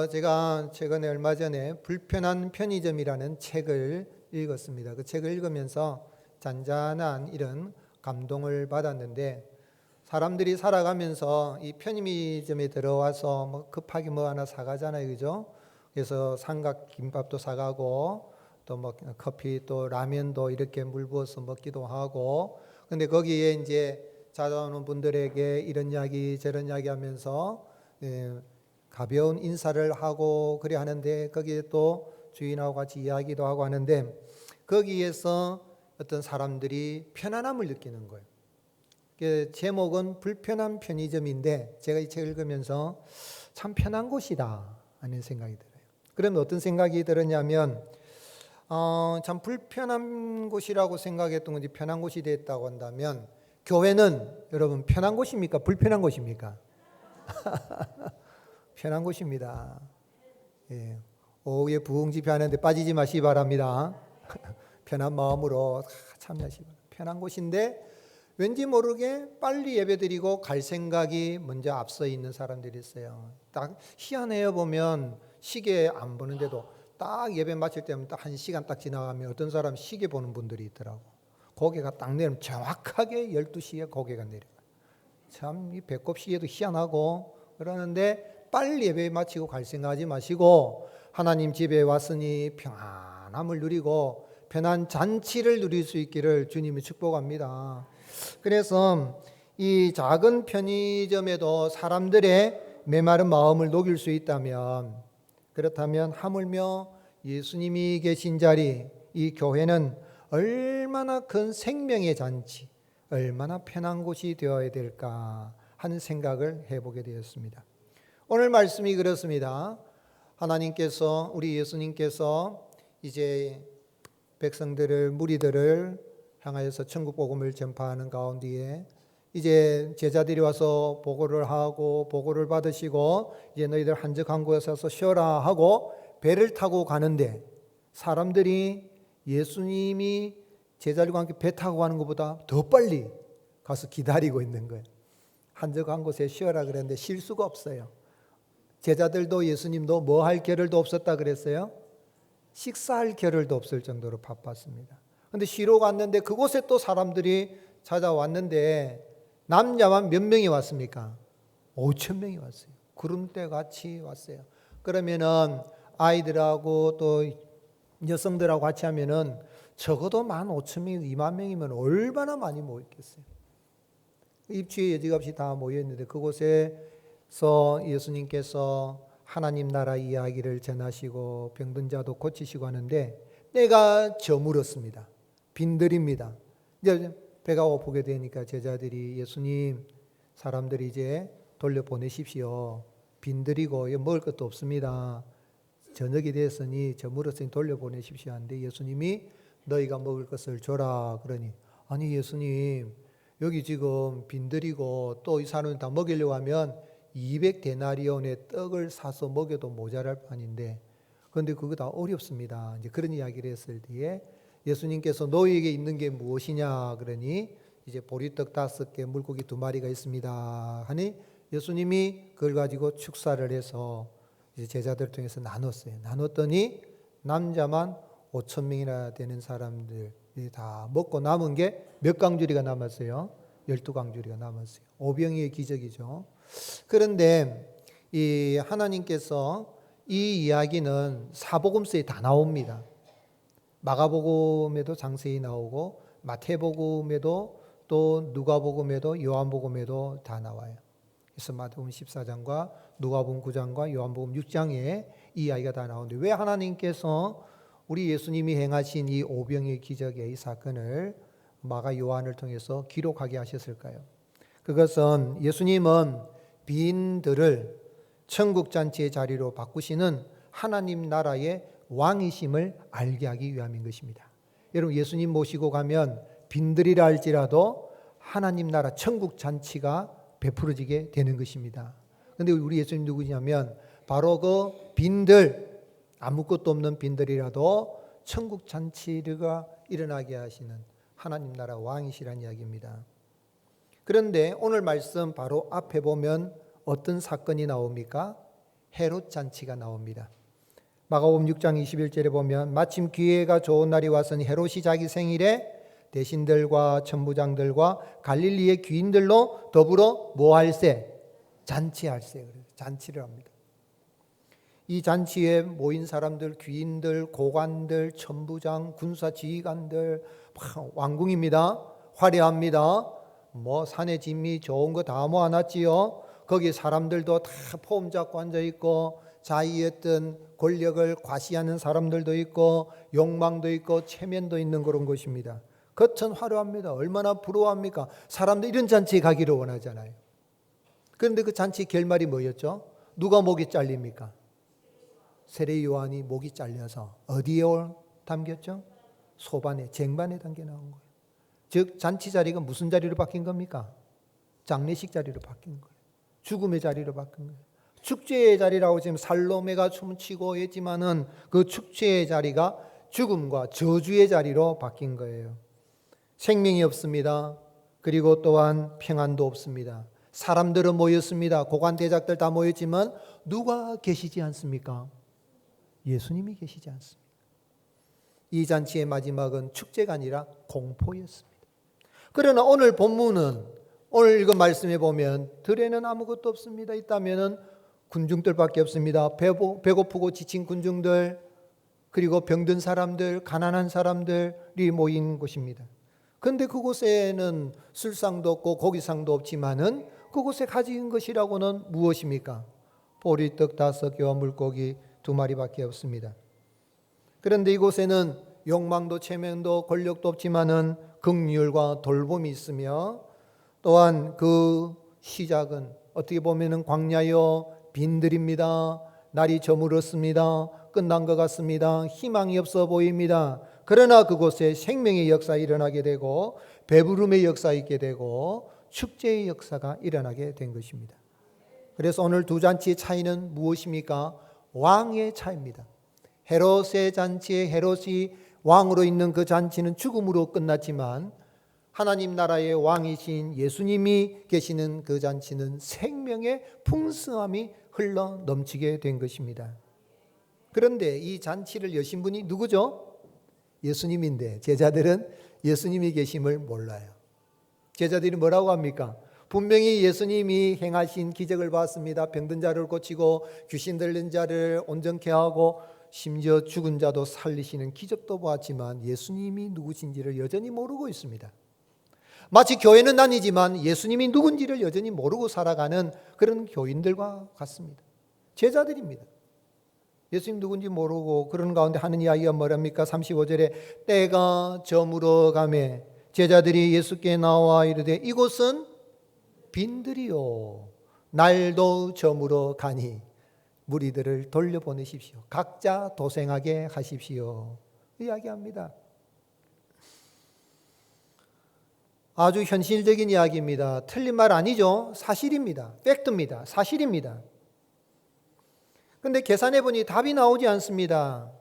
제가 최근에 얼마 전에 불편한 편의점이라는 책을 읽었습니다. 그 책을 읽으면서 잔잔한 이런 감동을 받았는데, 사람들이 살아가면서 이 편의점에 들어와서 뭐 급하게 뭐 하나 사가잖아요, 그죠? 그래서 삼각 김밥도 사가고 또 뭐 커피 또 라면도 이렇게 물 부어서 먹기도 하고. 근데 거기에 이제 찾아오는 분들에게 이런 이야기 저런 이야기 하면서 가벼운 인사를 하고 그래 하는데, 거기에 또 주인하고 같이 이야기도 하고 하는데, 거기에서 어떤 사람들이 편안함을 느끼는 거예요. 제목은 불편한 편의점인데, 제가 이 책을 읽으면서 참 편한 곳이다 하는 생각이 들어요. 그러면 어떤 생각이 들었냐면, 참 불편한 곳이라고 생각했던 건지 편한 곳이 됐다고 한다면, 교회는 여러분 편한 곳입니까? 불편한 곳입니까? 편한 곳입니다. 예. 오후에 부흥집회 하는데 빠지지 마시기 바랍니다. 편한 마음으로 참여하시기 바랍니다. 편한 곳인데 왠지 모르게 빨리 예배드리고 갈 생각이 먼저 앞서 있는 사람들이 있어요. 딱 희한해요. 보면 시계 안 보는데도 딱 예배 마칠 때면 딱 1시간 딱 지나가면 어떤 사람 시계 보는 분들이 있더라고. 고개가 딱 내리면 정확하게 12시에 고개가 내려요. 참 이 배꼽 시계도 희한하고 그러는데, 빨리 예배 마치고 갈 생각하지 마시고 하나님 집에 왔으니 평안함을 누리고 편안 잔치를 누릴 수 있기를 주님이 축복합니다. 그래서 이 작은 편의점에도 사람들의 메마른 마음을 녹일 수 있다면, 그렇다면 하물며 예수님이 계신 자리, 이 교회는 얼마나 큰 생명의 잔치, 얼마나 편한 곳이 되어야 될까 하는 생각을 해보게 되었습니다. 오늘 말씀이 그렇습니다. 하나님께서, 우리 예수님께서 이제 백성들을, 무리들을 향하여서 천국 복음을 전파하는 가운데에 이제 제자들이 와서 보고를 하고 보고를 받으시고, 이제 너희들 한적한 곳에 서서 쉬어라 하고 배를 타고 가는데, 사람들이 예수님이 제자들과 함께 배 타고 가는 것보다 더 빨리 가서 기다리고 있는 거예요. 한적한 곳에 쉬어라 그랬는데 쉴 수가 없어요. 제자들도 예수님도 뭐 할 겨를도 없었다 그랬어요? 식사할 겨를도 없을 정도로 바빴습니다. 그런데 쉬러 갔는데 그곳에 또 사람들이 찾아왔는데, 남자만 몇 명이 왔습니까? 5천 명이 왔어요. 구름대 같이 왔어요. 그러면은 아이들하고 또 여성들하고 같이 하면은 적어도 15,000명, 20,000명이면 얼마나 많이 모였겠어요. 입추의 여지없이 다 모였는데, 그곳에서 예수님께서 하나님 나라 이야기를 전하시고 병든 자도 고치시고 하는데, 때가 저물었습니다. 빈들입니다. 이제 배가 고프게 되니까 제자들이 예수님, 사람들이 이제 돌려보내십시오. 빈들이고 먹을 것도 없습니다. 저녁이 됐으니 저물었으니 돌려보내십시오 하는데, 예수님이 너희가 먹을 것을 줘라 그러니, 아니 예수님, 여기 지금 빈들이고 또 이 사람을 다 먹이려고 하면 200데나리온의 떡을 사서 먹여도 모자랄 판인데, 그런데 그거 다 어렵습니다. 이제 그런 이야기를 했을 때에 예수님께서 너희에게 있는 게 무엇이냐 그러니, 이제 보리떡 5개, 물고기 2마리가 있습니다 하니, 예수님이 그걸 가지고 축사를 해서 이제 제자들 통해서 나눴어요. 나눴더니 남자만 5,000명이나 되는 사람들이 다 먹고 남은 게 몇 강주리가 남았어요? 12강주리가 남았어요. 오병이의 기적이죠. 그런데 이 하나님께서 이 이야기는 사복음서에 다 나옵니다. 마가복음에도 장세히 나오고, 마태복음에도 또 누가복음에도 요한복음에도 다 나와요. 그래서 마태복음 14장과 누가복음 9장과 요한복음 6장에 이 이야기가 다 나오는데, 왜 하나님께서 우리 예수님이 행하신 이 오병이의 기적의 이 사건을 마가 요한을 통해서 기록하게 하셨을까요? 그것은 예수님은 빈들을 천국잔치의 자리로 바꾸시는 하나님 나라의 왕이심을 알게 하기 위함인 것입니다. 여러분, 예수님 모시고 가면 빈들이라 할지라도 하나님 나라 천국잔치가 베풀어지게 되는 것입니다. 그런데 우리 예수님 누구냐면 바로 그 빈들, 아무것도 없는 빈들이라도 천국잔치가 일어나게 하시는 하나님 나라 왕이시라는 이야기입니다. 그런데 오늘 말씀 바로 앞에 보면 어떤 사건이 나옵니까? 헤롯 잔치가 나옵니다. 마가복음 6장 21절에 보면 마침 기회가 좋은 날이 왔으니 헤롯이 자기 생일에 대신들과 천부장들과 갈릴리의 귀인들로 더불어 뭐 할세? 잔치할세. 잔치를 합니다. 이 잔치에 모인 사람들, 귀인들, 고관들, 천부장, 군사 지휘관들, 왕궁입니다. 화려합니다. 뭐 산에 짐이 좋은 거 다 모아놨지요. 거기 사람들도 다 폼 잡고 앉아 있고 자기의 어떤 권력을 과시하는 사람들도 있고 욕망도 있고 체면도 있는 그런 곳입니다. 겉은 화려합니다. 얼마나 부러워합니까? 사람들 이런 잔치에 가기를 원하잖아요. 그런데 그 잔치 결말이 뭐였죠? 누가 목이 잘립니까? 세례 요한이 목이 잘려서 어디에 담겼죠? 소반에, 쟁반에 담겨 나온 거예요. 즉 잔치 자리가 무슨 자리로 바뀐 겁니까? 장례식 자리로 바뀐 거예요. 죽음의 자리로 바뀐 거예요. 축제의 자리라고 지금 살로메가 춤추고 했지만은 그 축제의 자리가 죽음과 저주의 자리로 바뀐 거예요. 생명이 없습니다. 그리고 또한 평안도 없습니다. 사람들은 모였습니다. 고관 대작들 다 모였지만 누가 계시지 않습니까? 예수님이 계시지 않습니다. 이 잔치의 마지막은 축제가 아니라 공포였습니다. 그러나 오늘 본문은 오늘 읽은 말씀에 보면 들에는 아무것도 없습니다. 있다면은 군중들밖에 없습니다. 배고프고 지친 군중들, 그리고 병든 사람들, 가난한 사람들이 모인 곳입니다. 그런데 그곳에는 술상도 없고 고기상도 없지만은 그곳에 가진 것이라고는 무엇입니까? 보리떡 5개와 물고기 2마리밖에 없습니다. 그런데 이곳에는 욕망도 체면도 권력도 없지만은 긍휼과 돌봄이 있으며 또한 그 시작은 어떻게 보면은 광야여 빈들입니다. 날이 저물었습니다. 끝난 것 같습니다. 희망이 없어 보입니다. 그러나 그곳에 생명의 역사가 일어나게 되고 배부름의 역사가 있게 되고 축제의 역사가 일어나게 된 것입니다. 그래서 오늘 두 잔치의 차이는 무엇입니까? 왕의 차이입니다. 헤롯의 잔치에 헤롯이 왕으로 있는 그 잔치는 죽음으로 끝났지만 하나님 나라의 왕이신 예수님이 계시는 그 잔치는 생명의 풍성함이 흘러 넘치게 된 것입니다. 그런데 이 잔치를 여신 분이 누구죠? 예수님인데 제자들은 예수님이 계심을 몰라요. 제자들이 뭐라고 합니까? 분명히 예수님이 행하신 기적을 봤습니다. 병든 자를 고치고 귀신 들린 자를 온전케 하고 심지어 죽은 자도 살리시는 기적도 보았지만 예수님이 누구신지를 여전히 모르고 있습니다. 마치 교회는 다니지만 예수님이 누군지를 여전히 모르고 살아가는 그런 교인들과 같습니다. 제자들입니다. 예수님 누군지 모르고 그런 가운데 하는 이야기가 뭐랍니까? 35절에 때가 저물어 가매 제자들이 예수께 나와 이르되 이곳은 빈들이요 날도 저물어 가니 무리들을 돌려보내십시오. 각자 도생하게 하십시오. 이야기합니다. 아주 현실적인 이야기입니다. 틀린 말 아니죠. 사실입니다. 팩트입니다. 사실입니다. 그런데 계산해 보니 답이 나오지 않습니다.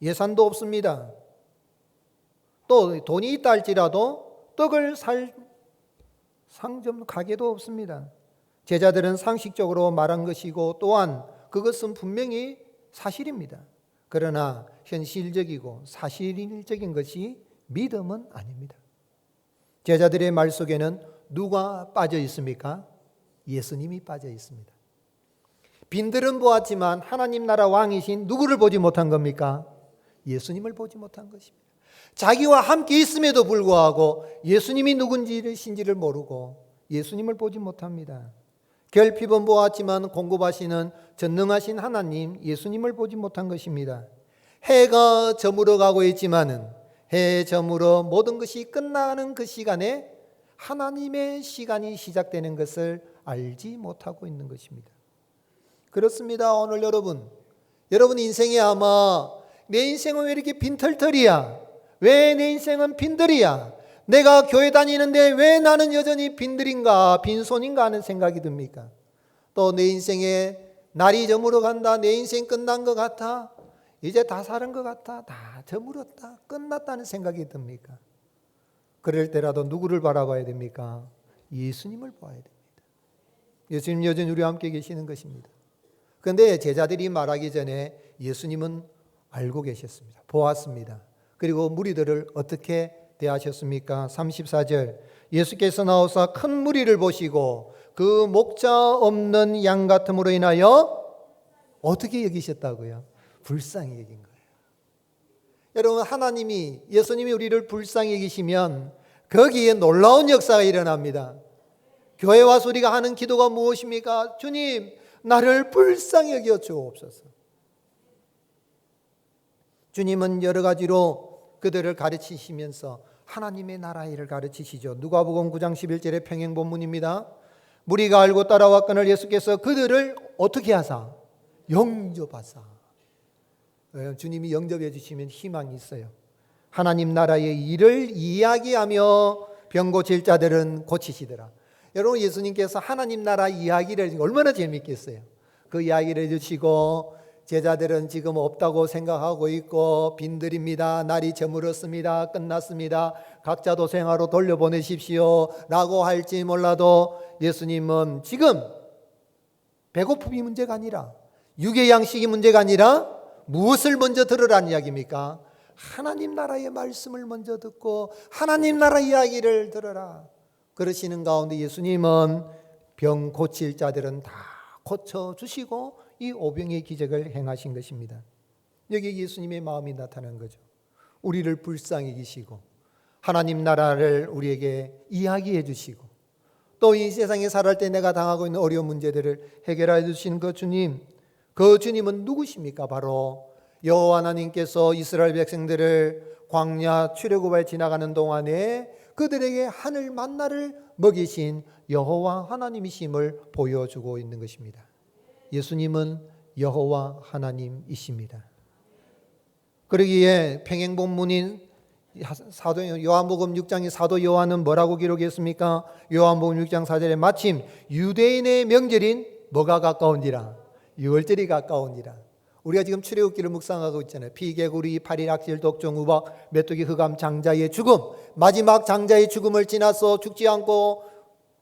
예산도 없습니다. 또 돈이 있다 할지라도 떡을 살 상점 가게도 없습니다. 제자들은 상식적으로 말한 것이고 또한 그것은 분명히 사실입니다. 그러나 현실적이고 사실적인 것이 믿음은 아닙니다. 제자들의 말 속에는 누가 빠져 있습니까? 예수님이 빠져 있습니다. 빈들은 보았지만 하나님 나라 왕이신 누구를 보지 못한 겁니까? 예수님을 보지 못한 것입니다. 자기와 함께 있음에도 불구하고 예수님이 누군지를 모르고 예수님을 보지 못합니다. 결핍은 보았지만 공급하시는 전능하신 하나님 예수님을 보지 못한 것입니다. 해가 저물어가고 있지만은 해 저물어 모든 것이 끝나는 그 시간에 하나님의 시간이 시작되는 것을 알지 못하고 있는 것입니다. 그렇습니다. 오늘 여러분 인생에 아마 내 인생은 왜 이렇게 빈털털이야? 왜 내 인생은 빈들이야? 내가 교회 다니는데 왜 나는 여전히 빈들인가 빈손인가 하는 생각이 듭니까? 또 내 인생에 날이 저물어 간다. 내 인생 끝난 것 같아. 이제 다 사는 것 같아. 다 저물었다. 끝났다는 생각이 듭니까? 그럴 때라도 누구를 바라봐야 됩니까? 예수님을 봐야 됩니다. 예수님 여전히 우리와 함께 계시는 것입니다. 그런데 제자들이 말하기 전에 예수님은 알고 계셨습니다. 보았습니다. 그리고 무리들을 어떻게 대하셨습니까? 34절 예수께서 나오사 큰 무리를 보시고 그 목자 없는 양 같음으로 인하여 어떻게 여기셨다고요? 불쌍히 여긴 거예요. 여러분, 하나님이, 예수님이 우리를 불쌍히 여기시면 거기에 놀라운 역사가 일어납니다. 교회 와서 우리가 하는 기도가 무엇입니까? 주님, 나를 불쌍히 여겨 주옵소서. 주님은 여러 가지로 그들을 가르치시면서 하나님의 나라 일을 가르치시죠. 누가복음 9장 11절의 평행 본문입니다. 무리가 알고 따라왔거늘 예수께서 그들을 어떻게 하사? 영접하사. 주님이 영접해 주시면 희망이 있어요. 하나님 나라의 일을 이야기하며 병 고칠 자들은 고치시더라. 여러분, 예수님께서 하나님 나라 이야기를 얼마나 재밌겠어요. 그 이야기를 해주시고 제자들은 지금 없다고 생각하고 있고 빈들입니다. 날이 저물었습니다. 끝났습니다. 각자 도생하러 돌려보내십시오 라고 할지 몰라도 예수님은 지금 배고픔이 문제가 아니라 육의 양식이 문제가 아니라 무엇을 먼저 들으라는 이야기입니까? 하나님 나라의 말씀을 먼저 듣고 하나님 나라 이야기를 들어라 그러시는 가운데 예수님은 병 고칠 자들은 다 고쳐주시고 이 오병의 기적을 행하신 것입니다. 여기 예수님의 마음이 나타난 거죠. 우리를 불쌍히 여기시고 하나님 나라를 우리에게 이야기해 주시고 또 이 세상에 살아갈 때 내가 당하고 있는 어려운 문제들을 해결해 주시는 그 주님, 그 주님은 누구십니까? 바로 여호와 하나님께서 이스라엘 백성들을 광야 출애굽에 지나가는 동안에 그들에게 하늘 만나를 먹이신 여호와 하나님이심을 보여주고 있는 것입니다. 예수님은 여호와 하나님이십니다. 그러기에 평행 본문인 사도 요한복음 6장의 사도 요한은 뭐라고 기록했습니까? 요한복음 6장 4절에 마침 유대인의 명절인 뭐가 가까운지라? 유월절이 가까운지라. 우리가 지금 출애굽기를 묵상하고 있잖아요. 피개구리, 파리, 악질, 독종, 우박, 메뚜기, 흑암, 장자의 죽음. 마지막 장자의 죽음을 지나서 죽지 않고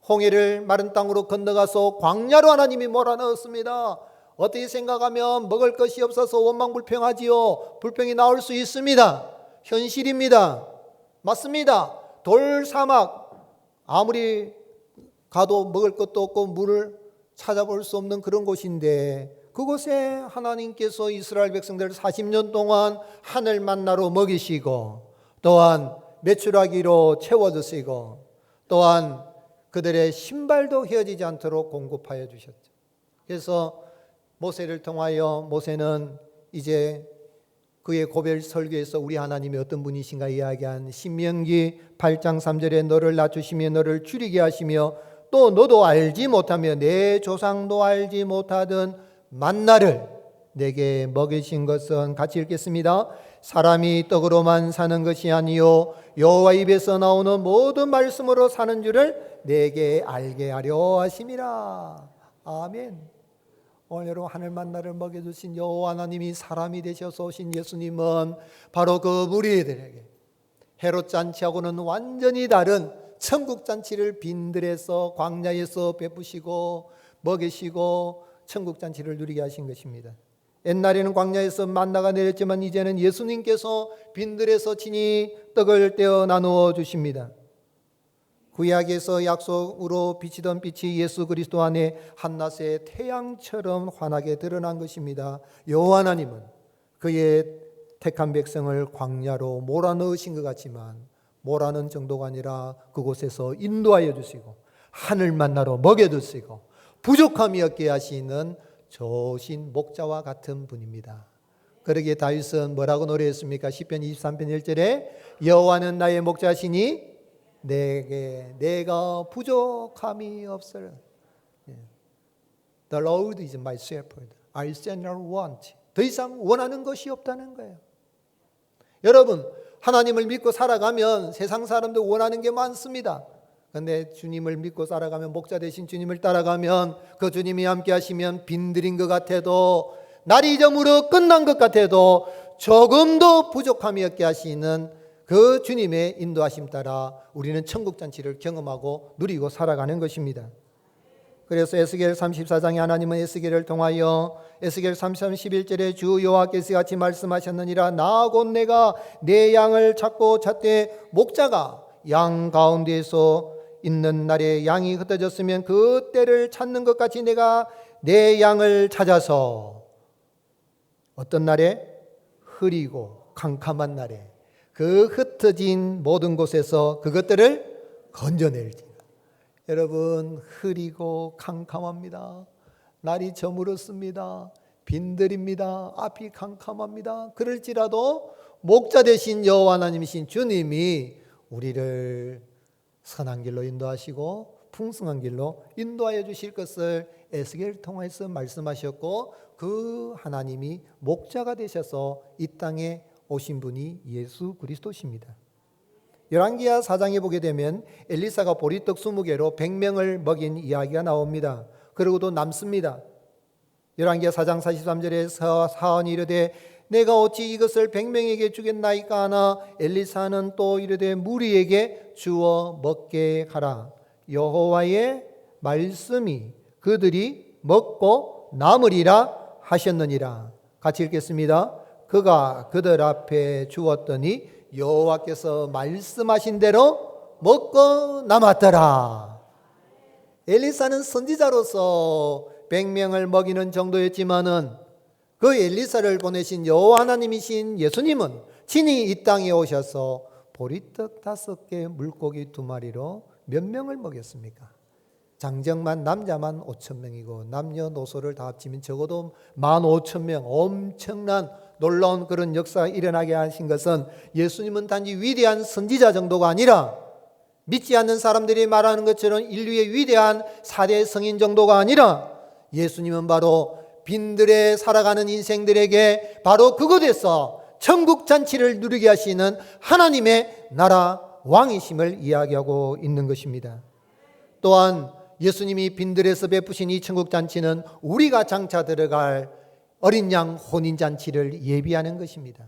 홍해를 마른 땅으로 건너가서 광야로 하나님이 몰아넣었습니다. 어떻게 생각하면 먹을 것이 없어서 원망불평하지요. 불평이 나올 수 있습니다. 현실입니다. 맞습니다. 돌 사막, 아무리 가도 먹을 것도 없고 물을 찾아볼 수 없는 그런 곳인데 그곳에 하나님께서 이스라엘 백성들을 40년 동안 하늘 만나로 먹이시고 또한 메추라기로 채워주시고 또한 그들의 신발도 헤어지지 않도록 공급하여 주셨죠. 그래서 모세를 통하여 모세는 이제 그의 고별 설교에서 우리 하나님이 어떤 분이신가 이야기한 신명기 8장 3절에 너를 낮추시며 너를 줄이게 하시며 또 너도 알지 못하며 내 조상도 알지 못하던 만나를 내게 먹이신 것은 같이 읽겠습니다. 사람이 떡으로만 사는 것이 아니요 여호와 입에서 나오는 모든 말씀으로 사는 줄을 내게 알게 하려 하심이라. 아멘. 오늘 여러분 하늘 만나를 먹여주신 여호와 하나님이 사람이 되셔서 오신 예수님은 바로 그 무리들에게 헤롯 잔치하고는 완전히 다른 천국 잔치를 빈들에서 광야에서 베푸시고 먹이시고 천국 잔치를 누리게 하신 것입니다. 옛날에는 광야에서 만나가 내렸지만 이제는 예수님께서 빈들에서 친히 떡을 떼어 나누어 주십니다. 구약에서 약속으로 비치던 빛이 예수 그리스도 안에 한낮의 태양처럼 환하게 드러난 것입니다. 여호와 하나님은 그의 택한 백성을 광야로 몰아넣으신 것 같지만 몰아넣은 정도가 아니라 그곳에서 인도하여 주시고 하늘 만나로 먹여주시고 부족함이 없게 하시는 좋으신 목자와 같은 분입니다. 그러기에 다윗은 뭐라고 노래했습니까? 시편 23편 1절에 여호와는 나의 목자시니 내가 부족함이 없으라. The Lord is my shepherd. I shall not want. 더 이상 원하는 것이 없다는 거예요. 여러분, 하나님을 믿고 살아가면 세상 사람들 원하는 게 많습니다. 그런데 주님을 믿고 살아가면 목자 되신 주님을 따라가면 그 주님이 함께 하시면 빈들인 것 같아도 날이 저물어 끝난 것 같아도 조금도 부족함이 없게 하시는 그 주님의 인도하심 따라 우리는 천국 잔치를 경험하고 누리고 살아가는 것입니다. 그래서 에스겔 34장에 하나님은 에스겔을 통하여 에스겔 33, 11절에 주 여호와께서 같이 말씀하셨느니라. 나 곧 내가 내 양을 찾고 찾되 목자가 양 가운데에서 있는 날에 양이 흩어졌으면 그 때를 찾는 것 같이 내가 내 양을 찾아서 어떤 날에? 흐리고 캄캄한 날에 그 흩어진 모든 곳에서 그것들을 건져낼지. 여러분, 흐리고 캄캄합니다. 날이 저물었습니다. 빈들입니다. 앞이 캄캄합니다. 그럴지라도 목자 되신 여호와 하나님이신 주님이 우리를 선한 길로 인도하시고 풍성한 길로 인도하여 주실 것을 에스겔을 통해서 말씀하셨고, 그 하나님이 목자가 되셔서 이 땅에 오신 분이 예수 그리스도십니다. 열왕기하 4장에 보게 되면 엘리사가 보리떡 20개로 100명을 먹인 이야기가 나옵니다. 그러고도 남습니다. 열왕기하 4장 43절에 사원이 이르되 내가 어찌 이것을 100명에게 주겠나이까 하나 엘리사는 또 이르되 무리에게 주어 먹게 하라. 여호와의 말씀이 그들이 먹고 남으리라 하셨느니라. 같이 읽겠습니다. 그가 그들 앞에 주었더니 여호와께서 말씀하신 대로 먹고 남았더라. 엘리사는 선지자로서 100명을 먹이는 정도였지만은 그 엘리사를 보내신 여호와 하나님이신 예수님은 친히 이 땅에 오셔서 보리떡 5개 물고기 2마리로 몇 명을 먹였습니까? 장정만 남자만 5,000명이고 남녀노소를 다 합치면 적어도 15,000명, 엄청난 놀라운 그런 역사가 일어나게 하신 것은 예수님은 단지 위대한 선지자 정도가 아니라 믿지 않는 사람들이 말하는 것처럼 인류의 위대한 4대 성인 정도가 아니라 예수님은 바로 빈들에 살아가는 인생들에게 바로 그곳에서 천국 잔치를 누리게 하시는 하나님의 나라 왕이심을 이야기하고 있는 것입니다. 또한 예수님이 빈들에서 베푸신 이 천국 잔치는 우리가 장차 들어갈 어린 양 혼인 잔치를 예비하는 것입니다.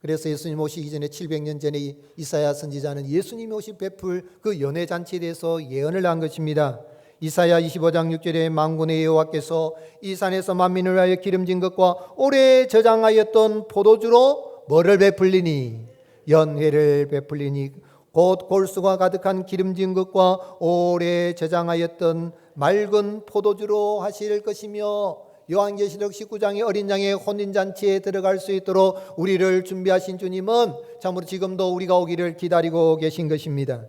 그래서 예수님 오시기 전에 700년 전에 이사야 선지자는 예수님이 오시 베풀 그 연회 잔치에 대해서 예언을 한 것입니다. 이사야 25장 6절에 만군의 여호와께서 이 산에서 만민을 위하여 기름진 것과 오래 저장하였던 포도주로 뭐를 베풀리니? 연회를 베풀리니 곧 골수가 가득한 기름진 것과 오래 저장하였던 맑은 포도주로 하실 것이며, 요한계시록 19장의 어린 양의 혼인잔치에 들어갈 수 있도록 우리를 준비하신 주님은 참으로 지금도 우리가 오기를 기다리고 계신 것입니다.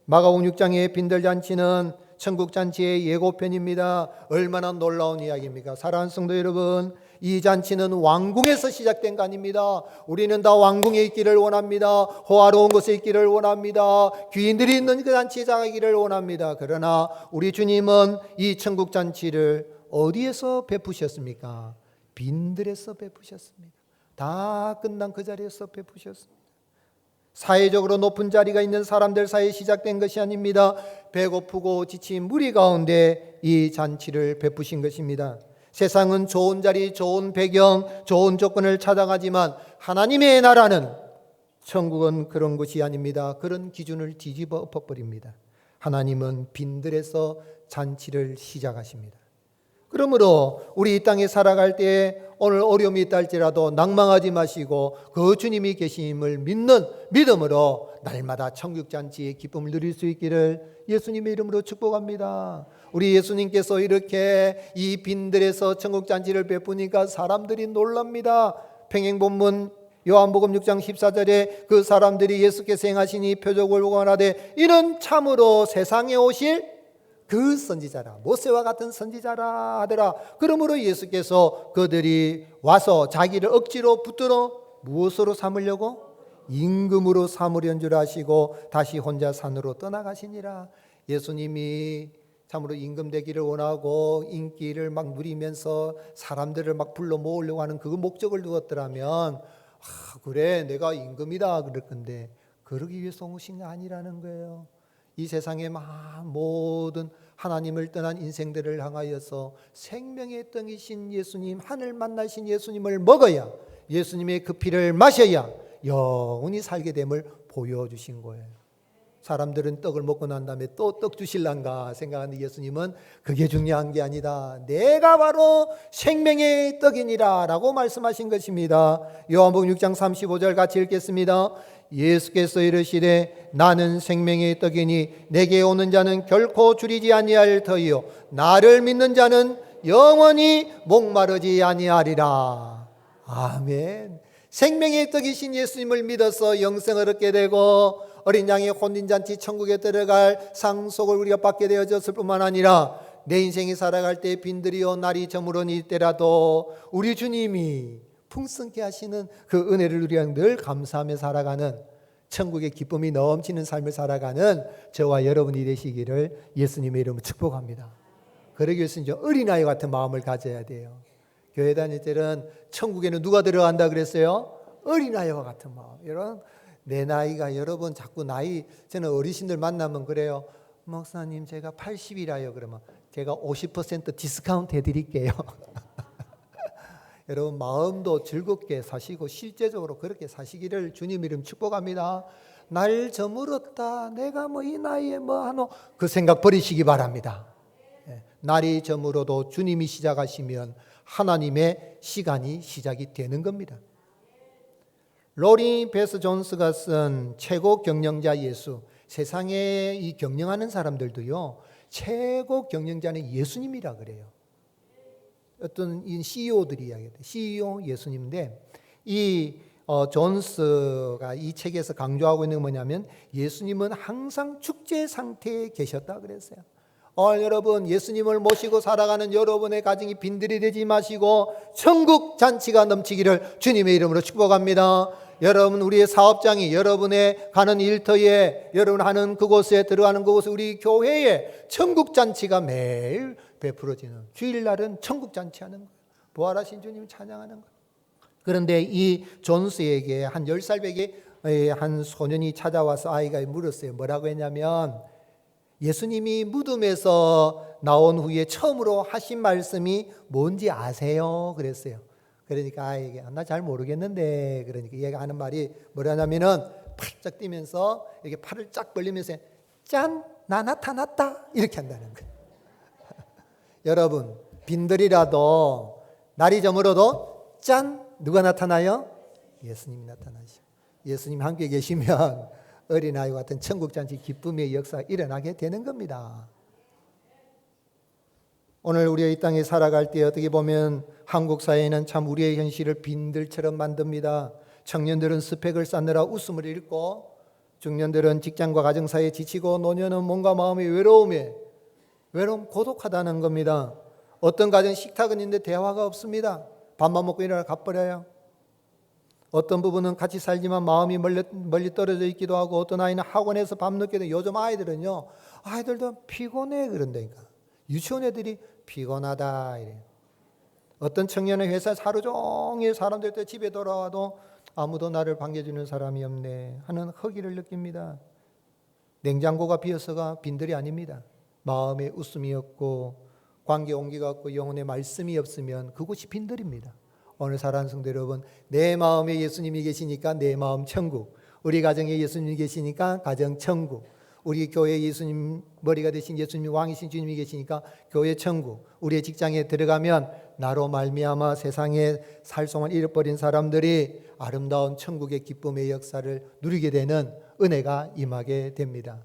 마가복음 6장의 빈들잔치는 천국잔치의 예고편입니다. 얼마나 놀라운 이야기입니까? 사랑하는 성도 여러분, 이 잔치는 왕궁에서 시작된 거 아닙니다. 우리는 다 왕궁에 있기를 원합니다. 호화로운 곳에 있기를 원합니다. 귀인들이 있는 그 잔치에 자기를 원합니다. 그러나 우리 주님은 이 천국잔치를 어디에서 베푸셨습니까? 빈들에서 베푸셨습니다. 다 끝난 그 자리에서 베푸셨습니다. 사회적으로 높은 자리가 있는 사람들 사이에 시작된 것이 아닙니다. 배고프고 지친 무리 가운데 이 잔치를 베푸신 것입니다. 세상은 좋은 자리, 좋은 배경, 좋은 조건을 찾아가지만 하나님의 나라는, 천국은 그런 것이 아닙니다. 그런 기준을 뒤집어 엎어버립니다. 하나님은 빈들에서 잔치를 시작하십니다. 그러므로 우리 이 땅에 살아갈 때 오늘 어려움이 있다 할지라도 낭망하지 마시고 그 주님이 계심을 믿는 믿음으로 날마다 천국잔치의 기쁨을 누릴 수 있기를 예수님의 이름으로 축복합니다. 우리 예수님께서 이렇게 이 빈들에서 천국잔치를 베푸니까 사람들이 놀랍니다. 평행본문 요한복음 6장 14절에 그 사람들이 예수께서 행하신 이 표적을 보고 하되 이는 참으로 세상에 오실 그 선지자라, 모세와 같은 선지자라 하더라. 그러므로 예수께서 그들이 와서 자기를 억지로 붙들어 무엇으로 삼으려고? 임금으로 삼으려는 줄 아시고 다시 혼자 산으로 떠나가시니라. 예수님이 참으로 임금 되기를 원하고 인기를 막 누리면서 사람들을 막 불러 모으려고 하는 그 목적을 두었더라면 그래 내가 임금이다 그럴 건데 그러기 위해서 오신 게 아니라는 거예요. 이 세상의 모든 하나님을 떠난 인생들을 향하여서 생명의 떡이신 예수님, 하늘 만나신 예수님을 먹어야, 예수님의 그 피를 마셔야 영원히 살게 됨을 보여주신 거예요. 사람들은 떡을 먹고 난 다음에 또 떡 주실란가 생각하는데 예수님은 그게 중요한 게 아니다. 내가 바로 생명의 떡이니라 라고 말씀하신 것입니다. 요한복음 6장 35절 같이 읽겠습니다. 예수께서 이르시되 나는 생명의 떡이니 내게 오는 자는 결코 줄이지 아니할 터이요 나를 믿는 자는 영원히 목마르지 아니하리라. 아멘. 생명의 떡이신 예수님을 믿어서 영생을 얻게 되고 어린 양의 혼인잔치 천국에 들어갈 상속을 우리가 받게 되어졌을 뿐만 아니라 내 인생이 살아갈 때 빈들이요 날이 저물으니 때라도 우리 주님이 풍성케 하시는 그 은혜를 누리며 늘 감사하며 살아가는 천국의 기쁨이 넘치는 삶을 살아가는 저와 여러분이 되시기를 예수님의 이름으로 축복합니다. 그러기 위해서는 어린아이 같은 마음을 가져야 돼요. 교회 다닐 때는 천국에는 누가 들어간다 그랬어요? 어린아이와 같은 마음. 여러분 내 나이가 여러분 자꾸 나이 저는 어르신들 만나면 그래요. 목사님 제가 80이라요. 그러면 제가 50% 디스카운트 해드릴게요. 여러분 마음도 즐겁게 사시고 실제적으로 그렇게 사시기를 주님 이름 축복합니다. 날 저물었다 내가 뭐 이 나이에 뭐 하노 그 생각 버리시기 바랍니다. 날이 저물어도 주님이 시작하시면 하나님의 시간이 시작이 되는 겁니다. 로리 베스 존스가 쓴 최고 경영자 예수, 세상에 이 경영하는 사람들도요 최고 경영자는 예수님이라 그래요. 어떤 이 CEO들이 이야기해요. CEO 예수님인데 이 존스가 이 책에서 강조하고 있는 건 뭐냐면 예수님은 항상 축제 상태에 계셨다 그랬어요. 여러분 예수님을 모시고 살아가는 여러분의 가정이 빈들이 되지 마시고 천국 잔치가 넘치기를 주님의 이름으로 축복합니다. 여러분 우리의 사업장이 여러분의 가는 일터에 여러분 하는 그곳에 들어가는 그곳에 우리 교회에 천국 잔치가 매일 베풀어지는 주일날은 천국 잔치하는 거예요. 부활하신 주님 찬양하는 거예요. 그런데 이 존스에게 한 10살 배기 한 소년이 찾아와서 아이가 물었어요. 뭐라고 했냐면 예수님이 무덤에서 나온 후에 처음으로 하신 말씀이 뭔지 아세요? 그랬어요. 그러니까 아이에게 나 잘 모르겠는데 그러니까 얘가 하는 말이 뭐라냐면은 팔짝 뛰면서 이렇게 팔을 쫙 벌리면서 짠! 나 나타났다! 이렇게 한다는 거예요. 여러분 빈들이라도 날이 저물어도 짠! 누가 나타나요? 예수님이 나타나시죠. 예수님 함께 계시면 어린아이와 같은 천국잔치 기쁨의 역사가 일어나게 되는 겁니다. 오늘 우리가 이 땅에 살아갈 때 어떻게 보면 한국 사회는 참 우리의 현실을 빈들처럼 만듭니다. 청년들은 스펙을 쌓느라 웃음을 잃고 중년들은 직장과 가정 사이에 지치고 노년은 몸과 마음의 외로움 고독하다는 겁니다. 어떤 가정 식탁은 있는데 대화가 없습니다. 밥만 먹고 일어나 가버려요. 어떤 부분은 같이 살지만 마음이 멀리 떨어져 있기도 하고 어떤 아이는 학원에서 밤늦게 되고 요즘 아이들은요 아이들도 피곤해 그런다니까. 유치원 애들이 피곤하다 이래요. 어떤 청년은 회사에서 하루 종일 사람들 때 집에 돌아와도 아무도 나를 반겨주는 사람이 없네 하는 허기를 느낍니다. 냉장고가 비어서가 빈들이 아닙니다. 마음에 웃음이 없고 관계 온기가 없고 영혼의 말씀이 없으면 그곳이 빈들입니다. 오늘 사랑하는 성도 여러분, 내 마음에 예수님이 계시니까 내 마음 천국, 우리 가정에 예수님이 계시니까 가정 천국, 우리 교회에 예수님 머리가 되신 예수님 왕이신 주님이 계시니까 교회 천국, 우리의 직장에 들어가면 나로 말미암아 세상에 살송을 잃어버린 사람들이 아름다운 천국의 기쁨의 역사를 누리게 되는 은혜가 임하게 됩니다.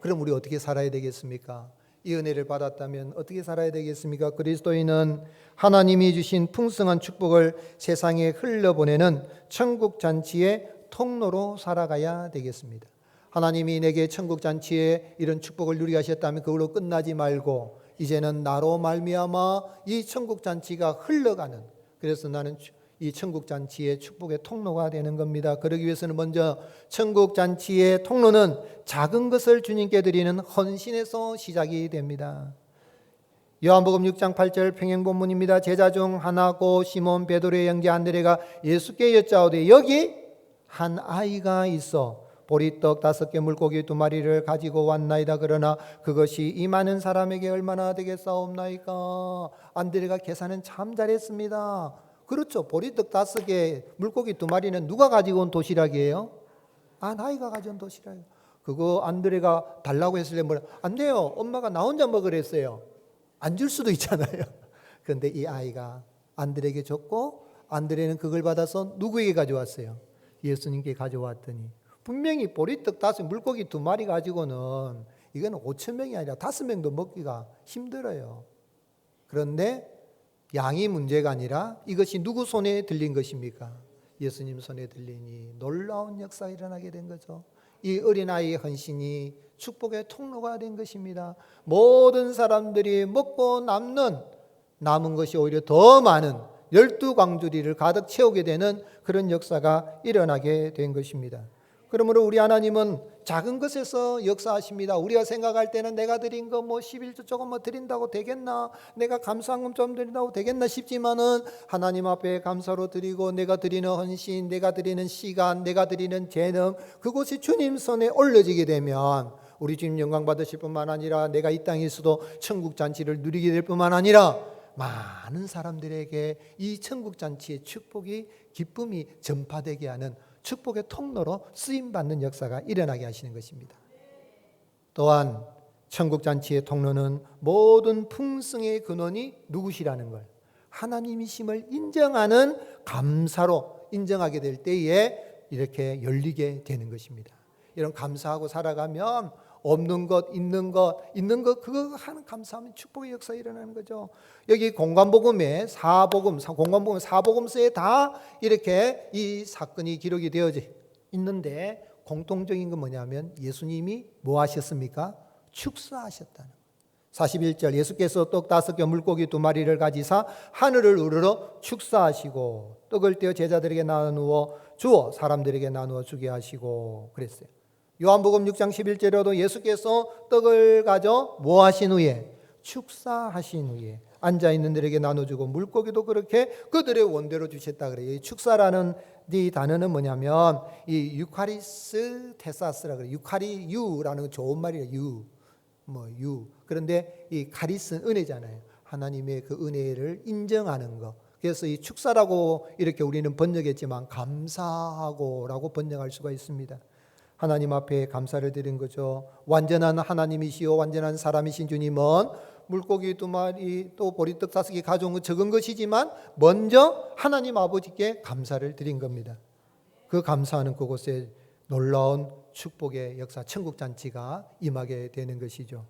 그럼 우리 어떻게 살아야 되겠습니까? 이 은혜를 받았다면 어떻게 살아야 되겠습니까? 그리스도인은 하나님이 주신 풍성한 축복을 세상에 흘려보내는 천국 잔치의 통로로 살아가야 되겠습니다. 하나님이 내게 천국 잔치에 이런 축복을 누리게 하셨다면 그걸로 끝나지 말고 이제는 나로 말미암아 이 천국 잔치가 흘러가는, 그래서 나는 이 천국 잔치의 축복의 통로가 되는 겁니다. 그러기 위해서는 먼저 천국 잔치의 통로는 작은 것을 주님께 드리는 헌신에서 시작이 됩니다. 요한복음 6장 8절 평행 본문입니다. 제자 중 하나고 시몬 베드로의 형제 안드레가 예수께 여짜오되 여기 한 아이가 있어 보리떡 5개 물고기 2마리를 가지고 왔나이다. 그러나 그것이 이 많은 사람에게 얼마나 되겠사옵나이까. 안드레가 계산은 참 잘했습니다. 그렇죠. 보리떡 5개, 물고기 2마리는 누가 가지고 온 도시락이에요? 아이가 가져온 도시락이에요. 그거 안드레가 달라고 했을 때 뭐라 안 돼요. 엄마가 나 혼자 먹으랬어요. 안 줄 수도 있잖아요. 그런데 이 아이가 안드레에게 줬고 안드레는 그걸 받아서 누구에게 가져왔어요? 예수님께 가져왔더니 분명히 보리떡 5 물고기 2마리 가지고는 이건 5,000명이 아니라 5명도 먹기가 힘들어요. 그런데 양이 문제가 아니라 이것이 누구 손에 들린 것입니까? 예수님 손에 들리니 놀라운 역사가 일어나게 된 거죠. 이 어린아이의 헌신이 축복의 통로가 된 것입니다. 모든 사람들이 먹고 남은 것이 오히려 더 많은 12광주리를 가득 채우게 되는 그런 역사가 일어나게 된 것입니다. 그러므로 우리 하나님은 작은 것에서 역사하십니다. 우리가 생각할 때는 내가 드린 거 11조 조금 드린다고 되겠나? 내가 감사한금 좀 드린다고 되겠나 싶지만은 하나님 앞에 감사로 드리고 내가 드리는 헌신, 내가 드리는 시간, 내가 드리는 재능 그것이 주님 손에 올려지게 되면 우리 주님 영광 받으실 뿐만 아니라 내가 이 땅에 있어도 천국 잔치를 누리게 될 뿐만 아니라 많은 사람들에게 이 천국 잔치의 축복이 기쁨이 전파되게 하는 축복의 통로로 쓰임받는 역사가 일어나게 하시는 것입니다. 또한 천국 잔치의 통로는 모든 풍성의 근원이 누구시라는 걸 하나님이심을 인정하는 감사로 인정하게 될 때에 이렇게 열리게 되는 것입니다. 이런 감사하고 살아가면 없는 것, 있는 것 그거 하는 감사하면 축복의 역사가 일어나는 거죠. 여기 공관복음에 공관복음 4복음서에 다 이렇게 이 사건이 기록이 되어져 있는데 공통적인 건 뭐냐면 예수님이 뭐 하셨습니까? 축사하셨다는 거예요. 41절 예수께서 떡 5개 물고기 2마리를 가지사 하늘을 우러러 축사하시고 떡을 떼어 제자들에게 나누어 주어 사람들에게 나누어 주게 하시고 그랬어요. 요한복음 6장 11절에도 예수께서 떡을 가져 뭐 하신 후에 축사하신 후에 앉아있는 들에게 나눠주고 물고기도 그렇게 그들의 원대로 주셨다 그래요. 이 축사라는 이 단어는 뭐냐면 이 유카리스 테사스라 그래요. 유카리유라는 좋은 말이에요. 유. 그런데 이 카리스는 은혜잖아요. 하나님의 그 은혜를 인정하는 것. 그래서 이 축사라고 이렇게 우리는 번역했지만 감사하고라고 번역할 수가 있습니다. 하나님 앞에 감사를 드린 거죠. 완전한 하나님이시요 완전한 사람이신 주님은 물고기 2마리 또 보리떡 5개 가져온 건 적은 것이지만 먼저 하나님 아버지께 감사를 드린 겁니다. 그 감사하는 그곳에 놀라운 축복의 역사 천국잔치가 임하게 되는 것이죠.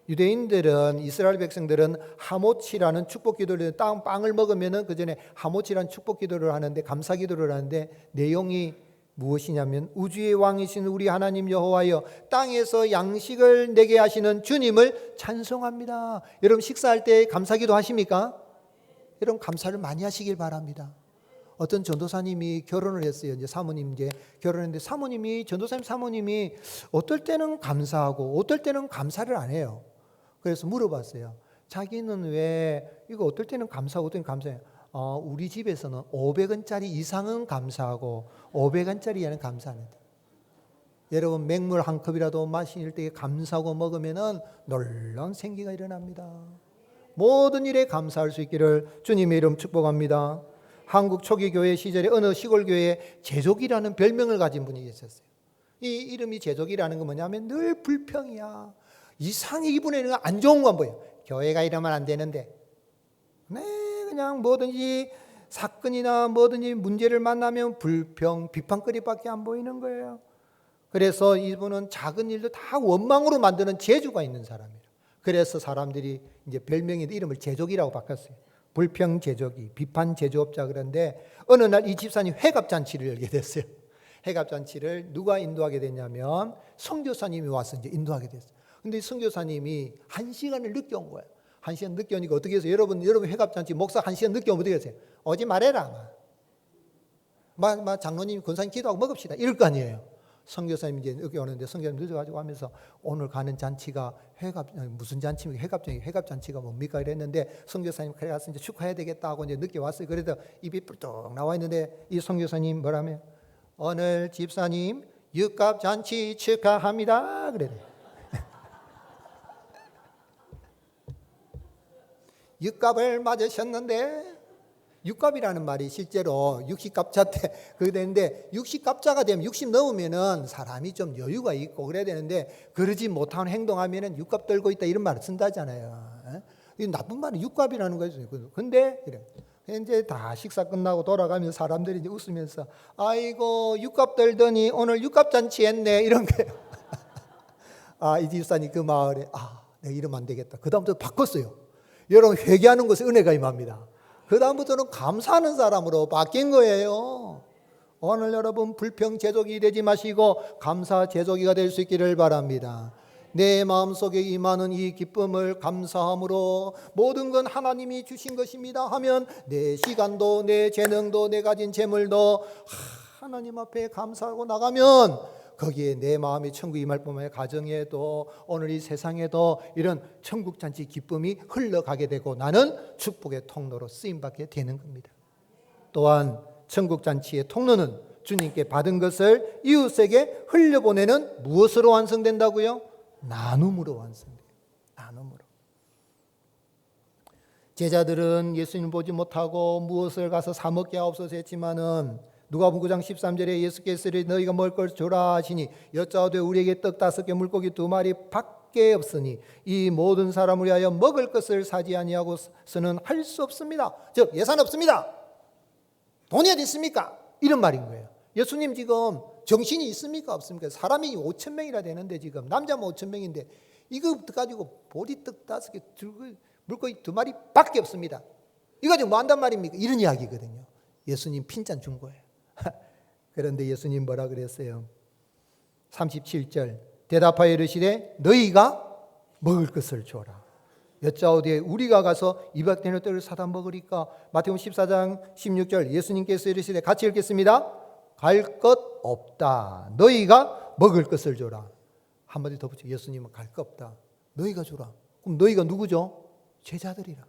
유대인들은 이스라엘 백성들은 하모치라는 축복 기도를 빵을 먹으면은 그 전에 하모치라는 축복 기도를 하는데 감사 기도를 하는데 내용이 무엇이냐면 우주의 왕이신 우리 하나님 여호와여 땅에서 양식을 내게 하시는 주님을 찬송합니다. 여러분 식사할 때 감사기도 하십니까? 여러분 감사를 많이 하시길 바랍니다. 어떤 전도사님이 결혼을 했어요. 이제 사모님 결혼했는데 사모님이 어떨 때는 감사하고 어떨 때는 감사를 안 해요. 그래서 물어봤어요. 자기는 왜 이거 어떨 때는 감사하고 어떨 때는 감사해요? 우리 집에서는 500원짜리 이상은 감사하고 500원짜리 이하는 감사 안 한다. 여러분 맹물 한 컵이라도 마실 때 감사하고 먹으면 놀라운 생기가 일어납니다. 모든 일에 감사할 수 있기를 주님의 이름 축복합니다. 한국 초기 교회 시절에 어느 시골 교회에 제족이라는 별명을 가진 분이 있었어요. 이 이름이 제족이라는 건 뭐냐면 늘 불평이야. 이상하게 이분에는 안 좋은 건 뭐예요? 교회가 이러면 안 되는데 그냥 뭐든지 사건이나 뭐든지 문제를 만나면 불평, 비판거리밖에 안 보이는 거예요. 그래서 이분은 작은 일도 다 원망으로 만드는 재주가 있는 사람이에요. 그래서 사람들이 이제 별명이 이름을 제족이라고 바꿨어요. 불평 제족이, 비판 제조업자. 그런데 어느 날 이 집사님 회갑잔치를 열게 됐어요. 회갑잔치를 누가 인도하게 됐냐면 선교사님이 와서 이제 인도하게 됐어요. 근데 선교사님이 1시간을 늦게 온 거예요. 1시간 늦게 오니까 어떻게 해서 여러분 회갑잔치 목사 1시간 늦게 오면 어떻게 하세요? 오지 말해라. 장로님 권사님 기도하고 먹읍시다. 이럴 거 아니에요. 선교사님이 이제 늦게 오는데 선교사님 늦어가지고 하면서 오늘 가는 잔치가 무슨 잔치입니까? 회갑잔치가 뭡니까? 이랬는데 선교사님 그래 가서 이제 축하해야 되겠다 하고 이제 늦게 왔어요. 그래도 입이 뿔떡 나와 있는데 이 선교사님 뭐라며? 오늘 집사님 육갑잔치 축하합니다. 그래요. 육갑을 맞으셨는데 육갑이라는 말이 실제로 60갑자 때 그게 되는데 60갑자가 되면 60 넘으면은 사람이 좀 여유가 있고 그래야 되는데 그러지 못하는 행동하면은 육갑 떨고 있다 이런 말을 쓴다잖아요. 이 나쁜 말은 육갑이라는 거죠. 근데 그래. 이제 다 식사 끝나고 돌아가면 사람들이 이제 웃으면서 아이고 육갑 떨더니 오늘 육갑 잔치 했네 이런 거예요. 이 집사님 그 마을에 내가 이러면 안 되겠다. 그 다음부터 바꿨어요. 여러분 회개하는 것에 은혜가 임합니다. 그 다음부터는 감사하는 사람으로 바뀐 거예요. 오늘 여러분 불평 제조기 되지 마시고 감사 제조기가 될 수 있기를 바랍니다. 내 마음속에 임하는 이 기쁨을 감사함으로 모든 건 하나님이 주신 것입니다 하면 내 시간도 내 재능도 내 가진 재물도 하나님 앞에 감사하고 나가면 거기에 내 마음이 천국이 임할 뿐만 아니라 가정에도 오늘 이 세상에도 이런 천국잔치 기쁨이 흘러가게 되고 나는 축복의 통로로 쓰임받게 되는 겁니다. 또한 천국잔치의 통로는 주님께 받은 것을 이웃에게 흘려보내는 무엇으로 완성된다고요? 나눔으로 완성돼요. 나눔으로. 제자들은 예수님을 보지 못하고 무엇을 가서 사 먹게 하옵소서 했지만은 누가복음 9장 13절에 예수께서 너희가 먹을 걸 주라 하시니 여짜오되 우리에게 떡 5개 물고기 2마리 밖에 없으니 이 모든 사람을 위하여 먹을 것을 사지 아니하고서는 할 수 없습니다. 즉 예산 없습니다. 돈이 어디 있습니까? 이런 말인 거예요. 예수님 지금 정신이 있습니까? 없습니까? 사람이 5,000명이라 되는데 지금 남자면 5,000명인데 이거 가지고 보리떡 5개 물고기 2마리 밖에 없습니다. 이거 가지고 뭐 한단 말입니까? 이런 이야기거든요. 예수님 핀잔 준 거예요. 그런데 예수님 뭐라 그랬어요? 37절 대답하여 이르시되 너희가 먹을 것을 줘라. 여짜오되 우리가 가서 200데나리온 떡을 사다 먹으리까? 마태복음 14장 16절 예수님께서 이르시되 같이 읽겠습니다. 갈 것 없다. 너희가 먹을 것을 줘라. 한마디 더 붙여. 예수님은 갈 것 없다. 너희가 주라. 그럼 너희가 누구죠? 제자들이라.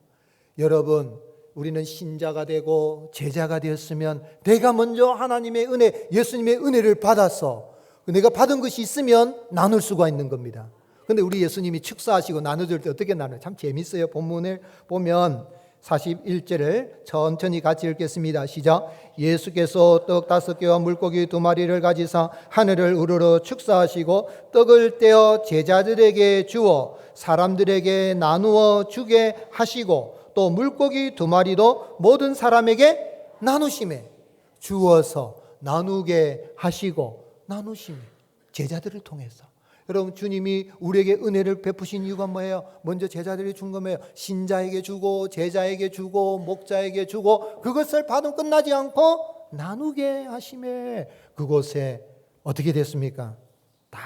여러분 우리는 신자가 되고 제자가 되었으면 내가 먼저 하나님의 은혜, 예수님의 은혜를 받아서 내가 받은 것이 있으면 나눌 수가 있는 겁니다. 그런데 우리 예수님이 축사하시고 나눠줄 때 어떻게 나눠요? 참 재밌어요. 본문을 보면 41절을 천천히 같이 읽겠습니다. 시작. 예수께서 떡 5개와 물고기 2마리를 가지사 하늘을 우러러 축사하시고 떡을 떼어 제자들에게 주어 사람들에게 나누어 주게 하시고 또 물고기 2마리도 모든 사람에게 나누심에 주어서 나누게 하시고 나누심에 제자들을 통해서 여러분 주님이 우리에게 은혜를 베푸신 이유가 뭐예요? 먼저 제자들이 준 거예요. 신자에게 주고 제자에게 주고 목자에게 주고 그것을 받으면 끝나지 않고 나누게 하심에 그곳에 어떻게 됐습니까? 다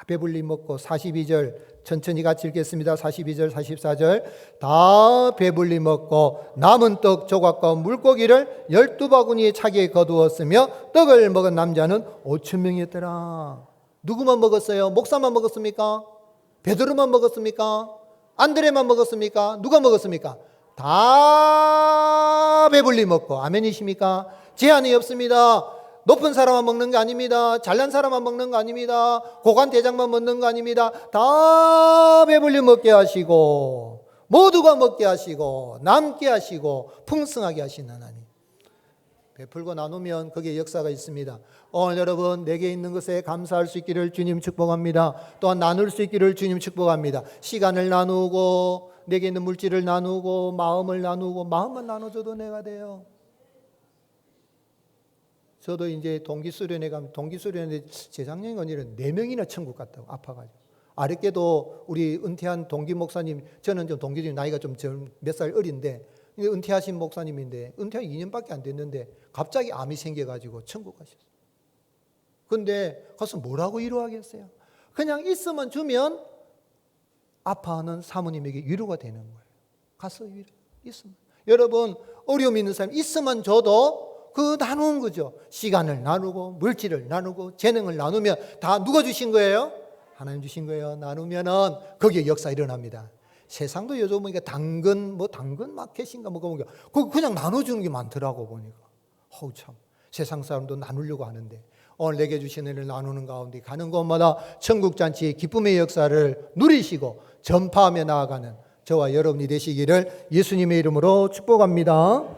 배불리 먹고 42절 천천히 같이 읽겠습니다. 42절 44절 다 배불리 먹고 남은 떡 조각과 물고기를 12바구니에 차게 거두었으며 떡을 먹은 남자는 5,000명이었더라. 누구만 먹었어요? 목사만 먹었습니까? 베드로만 먹었습니까? 안드레만 먹었습니까? 누가 먹었습니까? 다 배불리 먹고 아멘이십니까? 제한이 없습니다. 높은 사람만 먹는 거 아닙니다. 잘난 사람만 먹는 거 아닙니다. 고관 대장만 먹는 거 아닙니다. 다 배불리 먹게 하시고 모두가 먹게 하시고 남게 하시고 풍성하게 하신 하나님. 베풀고 나누면 거기에 역사가 있습니다. 오늘 여러분 내게 있는 것에 감사할 수 있기를 주님 축복합니다. 또한 나눌 수 있기를 주님 축복합니다. 시간을 나누고 내게 있는 물질을 나누고 마음을 나누고 마음만 나눠줘도 내가 돼요. 저도 이제 동기수련회 가면 동기수련회 재작년에 언니는 4명이나 천국 갔다고 아파가지고 아랫게도 우리 은퇴한 동기 목사님 저는 좀 동기들이 나이가 좀 몇 살 어린데 은퇴하신 목사님인데 은퇴한 2년밖에 안 됐는데 갑자기 암이 생겨가지고 천국 가셨어요. 근데 가서 뭐라고 위로하겠어요? 그냥 있으면 주면 아파하는 사모님에게 위로가 되는 거예요. 가서 위로 있으면. 여러분 어려움 있는 사람 있으면 줘도 그 나누는 거죠. 시간을 나누고 물질을 나누고 재능을 나누면 다 누가 주신 거예요? 하나님 주신 거예요. 나누면은 거기에 역사 일어납니다. 세상도 요즘 보니까 당근 마켓인가 그거 그냥 나눠주는 게 많더라고 보니까. 어우 참 세상 사람도 나누려고 하는데 오늘 내게 주신 은혜를 나누는 가운데 가는 곳마다 천국잔치의 기쁨의 역사를 누리시고 전파하며 나아가는 저와 여러분이 되시기를 예수님의 이름으로 축복합니다.